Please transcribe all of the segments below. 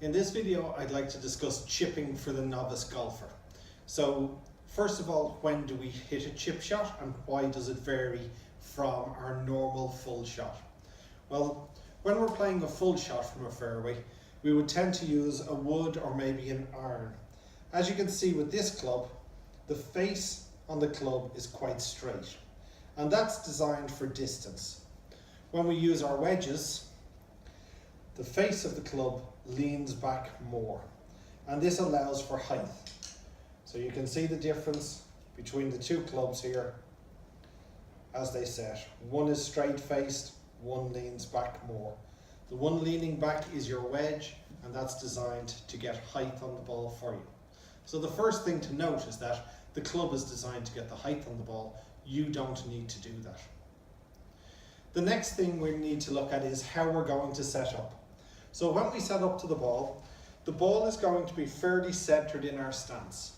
In this video, I'd like to discuss chipping for the novice golfer. So, first of all, when do we hit a chip shot and why does it vary from our normal full shot? Well, when we're playing a full shot from a fairway, we would tend to use a wood or maybe an iron. As you can see with this club, the face on the club is quite straight, and that's designed for distance. When we use our wedges, the face of the club leans back more, and this allows for height. So you can see the difference between the two clubs here as they set. One is straight faced, one leans back more. The one leaning back is your wedge, and that's designed to get height on the ball for you. So the first thing to note is that the club is designed to get the height on the ball. You don't need to do that. The next thing we need to look at is how we're going to set up. So when we set up to the ball is going to be fairly centered in our stance,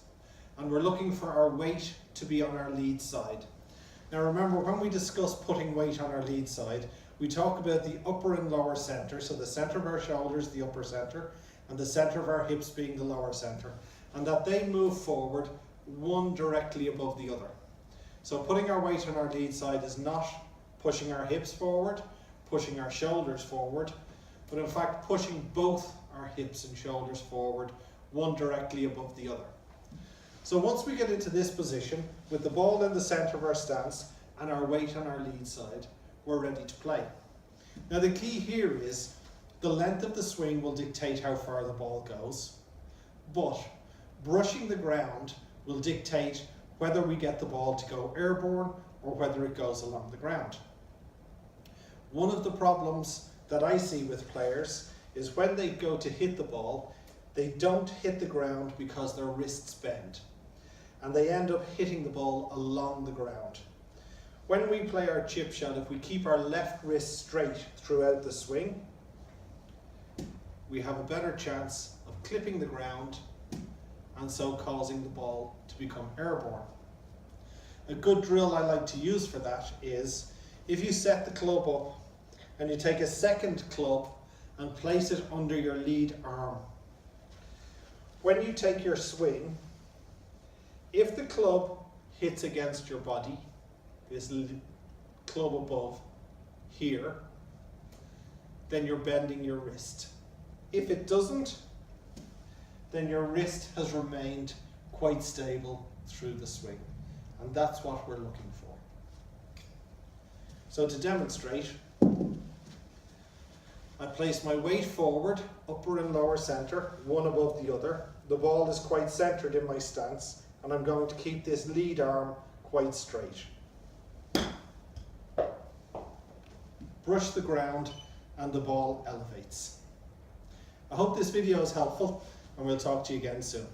and we're looking for our weight to be on our lead side. Now remember, when we discuss putting weight on our lead side, we talk about the upper and lower center, so the center of our shoulders, the upper center, and the center of our hips being the lower center, and that they move forward one directly above the other. So putting our weight on our lead side is not pushing our hips forward, pushing our shoulders forward, but in fact pushing both our hips and shoulders forward, one directly above the other. So once we get into this position, with the ball in the center of our stance and our weight on our lead side, we're ready to play. Now the key here is the length of the swing will dictate how far the ball goes, but brushing the ground will dictate whether we get the ball to go airborne or whether it goes along the ground. One of the problems that I see with players is when they go to hit the ball, they don't hit the ground because their wrists bend, and they end up hitting the ball along the ground. When we play our chip shot, if we keep our left wrist straight throughout the swing, we have a better chance of clipping the ground and so causing the ball to become airborne. A good drill I like to use for that is if you set the club up and you take a second club and place it under your lead arm. When you take your swing, if the club hits against your body, this club above here, then you're bending your wrist. If it doesn't, then your wrist has remained quite stable through the swing, and that's what we're looking for. So to demonstrate, I place my weight forward, upper and lower center, one above the other. The ball is quite centered in my stance, and I'm going to keep this lead arm quite straight. Brush the ground and the ball elevates. I hope this video is helpful, and we'll talk to you again soon.